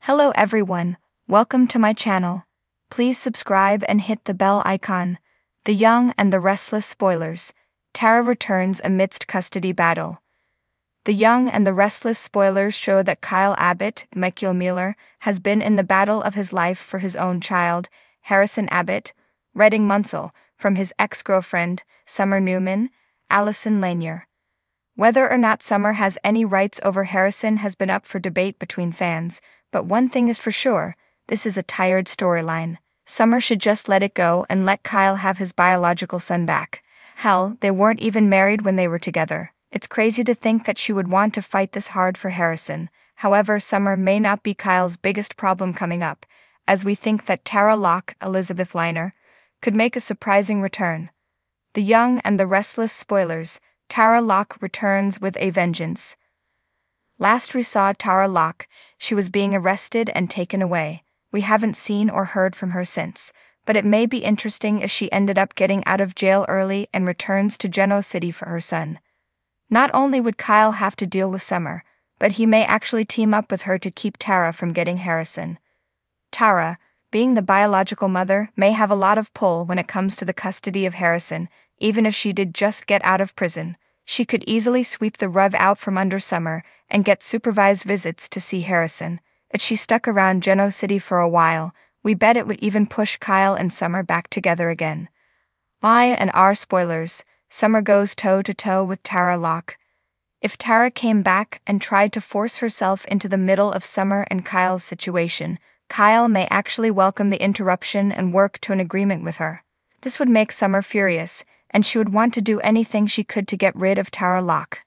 Hello everyone, welcome to my channel. Please subscribe and hit the bell icon. The Young and the Restless spoilers. Tara returns amidst custody battle. The Young and the Restless spoilers show that Kyle Abbott, Michael Miller, has been in the battle of his life for his own child, Harrison Abbott, Redding Munsell, from his ex-girlfriend, Summer Newman, Allison Lanier. Whether or not Summer has any rights over Harrison has been up for debate between fans, but one thing is for sure, this is a tired storyline. Summer should just let it go and let Kyle have his biological son back. Hell, they weren't even married when they were together. It's crazy to think that she would want to fight this hard for Harrison. However, Summer may not be Kyle's biggest problem coming up, as we think that Tara Locke, Elizabeth Liner, could make a surprising return. The Young and the Restless spoilers. Tara Locke returns with a vengeance. Last we saw Tara Locke, she was being arrested and taken away. We haven't seen or heard from her since, but it may be interesting if she ended up getting out of jail early and returns to Genoa City for her son. Not only would Kyle have to deal with Summer, but he may actually team up with her to keep Tara from getting Harrison. Tara, being the biological mother, may have a lot of pull when it comes to the custody of Harrison. Even if she did just get out of prison, she could easily sweep the rug out from under Summer and get supervised visits to see Harrison. If she stuck around Genoa City for a while, we bet it would even push Kyle and Summer back together again. I and our spoilers. Summer goes toe-to-toe with Tara Locke. If Tara came back and tried to force herself into the middle of Summer and Kyle's situation, Kyle may actually welcome the interruption and work to an agreement with her. This would make Summer furious, and she would want to do anything she could to get rid of Tara Locke.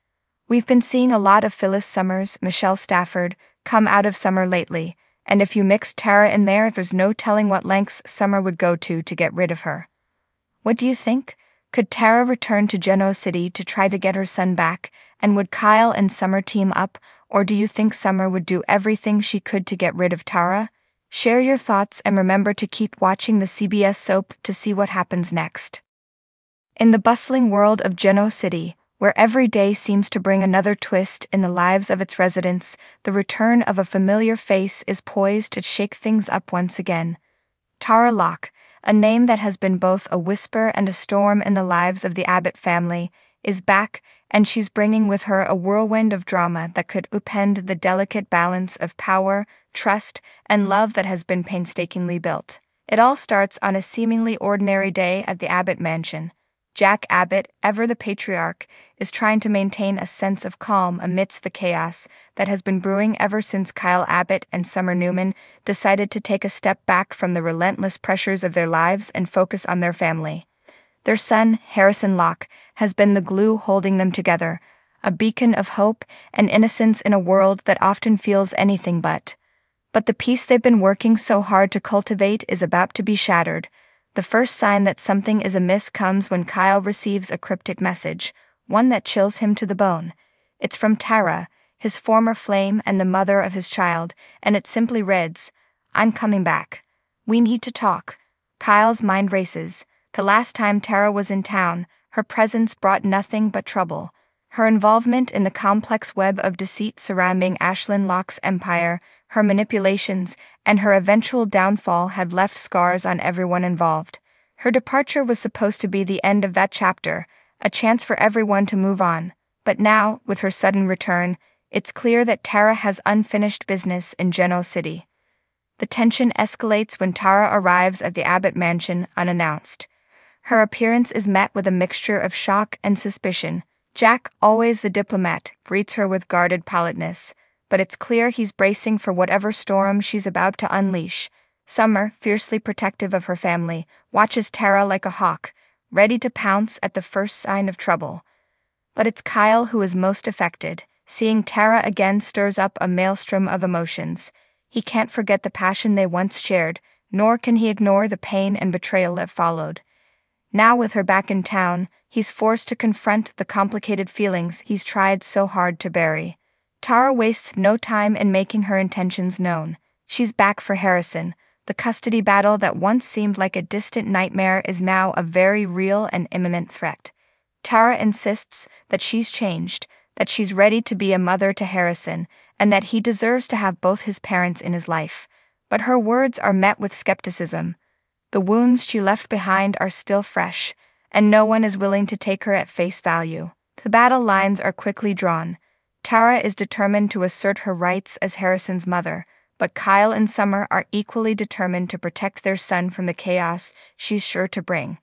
We've been seeing a lot of Phyllis Summers, Michelle Stafford, come out of Summer lately, and if you mix Tara in there's no telling what lengths Summer would go to get rid of her. What do you think? Could Tara return to Genoa City to try to get her son back, and would Kyle and Summer team up, or do you think Summer would do everything she could to get rid of Tara? Share your thoughts and remember to keep watching the CBS soap to see what happens next. In the bustling world of Genoa City, where every day seems to bring another twist in the lives of its residents, the return of a familiar face is poised to shake things up once again. Tara Locke, a name that has been both a whisper and a storm in the lives of the Abbott family, is back, and she's bringing with her a whirlwind of drama that could upend the delicate balance of power, trust, and love that has been painstakingly built. It all starts on a seemingly ordinary day at the Abbott mansion. Jack Abbott, ever the patriarch, is trying to maintain a sense of calm amidst the chaos that has been brewing ever since Kyle Abbott and Summer Newman decided to take a step back from the relentless pressures of their lives and focus on their family. Their son, Harrison Locke, has been the glue holding them together, a beacon of hope and innocence in a world that often feels anything but. But the peace they've been working so hard to cultivate is about to be shattered. The first sign that something is amiss comes when Kyle receives a cryptic message, one that chills him to the bone. It's from Tara, his former flame and the mother of his child, and it simply reads, "I'm coming back. We need to talk." Kyle's mind races. The last time Tara was in town, her presence brought nothing but trouble. Her involvement in the complex web of deceit surrounding Ashlyn Locke's empire, her manipulations, and her eventual downfall had left scars on everyone involved. Her departure was supposed to be the end of that chapter, a chance for everyone to move on. But now, with her sudden return, it's clear that Tara has unfinished business in Genoa City. The tension escalates when Tara arrives at the Abbott mansion unannounced. Her appearance is met with a mixture of shock and suspicion. Jack, always the diplomat, greets her with guarded politeness, but it's clear he's bracing for whatever storm she's about to unleash. Summer, fiercely protective of her family, watches Tara like a hawk, ready to pounce at the first sign of trouble. But it's Kyle who is most affected. Seeing Tara again stirs up a maelstrom of emotions. He can't forget the passion they once shared, nor can he ignore the pain and betrayal that followed. Now with her back in town, he's forced to confront the complicated feelings he's tried so hard to bury. Tara wastes no time in making her intentions known. She's back for Harrison. The custody battle that once seemed like a distant nightmare is now a very real and imminent threat. Tara insists that she's changed, that she's ready to be a mother to Harrison, and that he deserves to have both his parents in his life. But her words are met with skepticism. The wounds she left behind are still fresh, and no one is willing to take her at face value. The battle lines are quickly drawn. Tara is determined to assert her rights as Harrison's mother, but Kyle and Summer are equally determined to protect their son from the chaos she's sure to bring.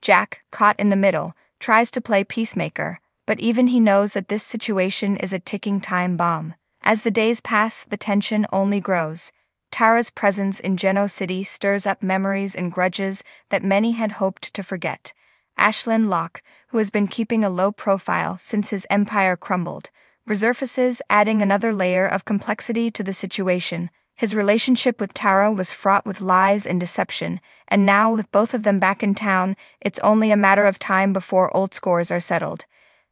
Jack, caught in the middle, tries to play peacemaker, but even he knows that this situation is a ticking time bomb. As the days pass, the tension only grows. Tara's presence in Geno City stirs up memories and grudges that many had hoped to forget. Ashlyn Locke, who has been keeping a low profile since his empire crumbled, resurfaces, adding another layer of complexity to the situation. His relationship with Tara was fraught with lies and deception, and now with both of them back in town, it's only a matter of time before old scores are settled.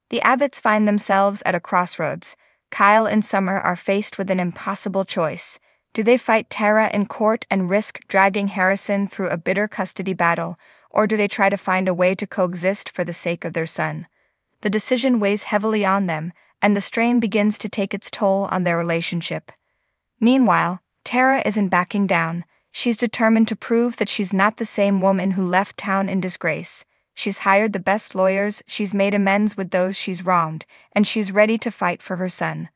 The Abbotts find themselves at a crossroads. Kyle and Summer are faced with an impossible choice. Do they fight Tara in court and risk dragging Harrison through a bitter custody battle, or do they try to find a way to coexist for the sake of their son? The decision weighs heavily on them, and the strain begins to take its toll on their relationship. Meanwhile, Tara isn't backing down. She's determined to prove that she's not the same woman who left town in disgrace. She's hired the best lawyers, she's made amends with those she's wronged, and she's ready to fight for her son.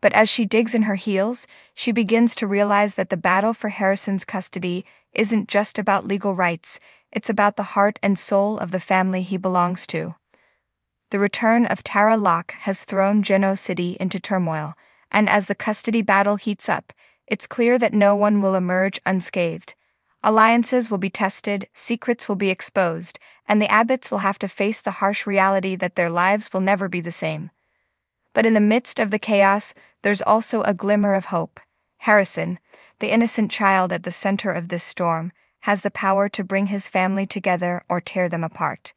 But as she digs in her heels, she begins to realize that the battle for Harrison's custody isn't just about legal rights, it's about the heart and soul of the family he belongs to. The return of Tara Locke has thrown Geno City into turmoil, and as the custody battle heats up, it's clear that no one will emerge unscathed. Alliances will be tested, secrets will be exposed, and the Abbotts will have to face the harsh reality that their lives will never be the same. But in the midst of the chaos, there's also a glimmer of hope. Harrison, the innocent child at the center of this storm, has the power to bring his family together or tear them apart.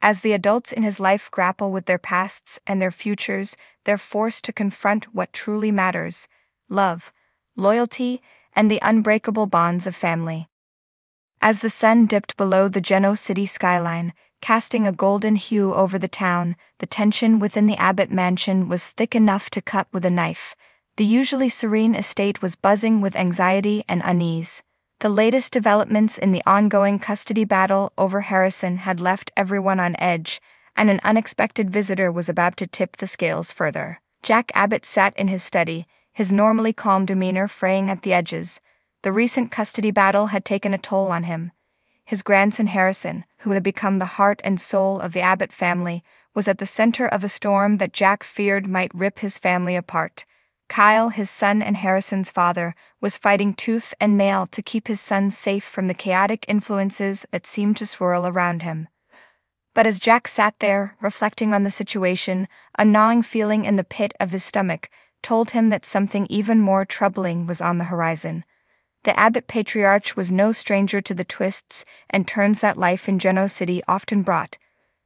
As the adults in his life grapple with their pasts and their futures, they're forced to confront what truly matters: love, loyalty, and the unbreakable bonds of family. As the sun dipped below the Geno City skyline, casting a golden hue over the town, the tension within the Abbott mansion was thick enough to cut with a knife. The usually serene estate was buzzing with anxiety and unease. The latest developments in the ongoing custody battle over Harrison had left everyone on edge, and an unexpected visitor was about to tip the scales further. Jack Abbott sat in his study, his normally calm demeanor fraying at the edges. The recent custody battle had taken a toll on him. His grandson Harrison, who had become the heart and soul of the Abbott family, was at the center of a storm that Jack feared might rip his family apart. Kyle, his son and Harrison's father, was fighting tooth and nail to keep his son safe from the chaotic influences that seemed to swirl around him. But as Jack sat there, reflecting on the situation, a gnawing feeling in the pit of his stomach told him that something even more troubling was on the horizon. The Abbott patriarch was no stranger to the twists and turns that life in Geno City often brought,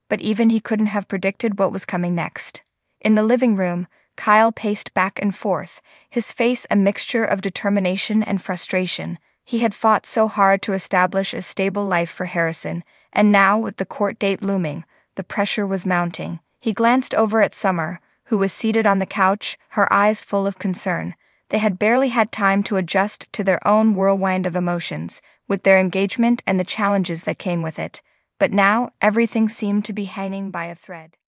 but even he couldn't have predicted what was coming next. In the living room, Kyle paced back and forth, his face a mixture of determination and frustration. He had fought so hard to establish a stable life for Harrison, and now, with the court date looming, the pressure was mounting. He glanced over at Summer, who was seated on the couch, her eyes full of concern. They had barely had time to adjust to their own whirlwind of emotions, with their engagement and the challenges that came with it. But now, everything seemed to be hanging by a thread.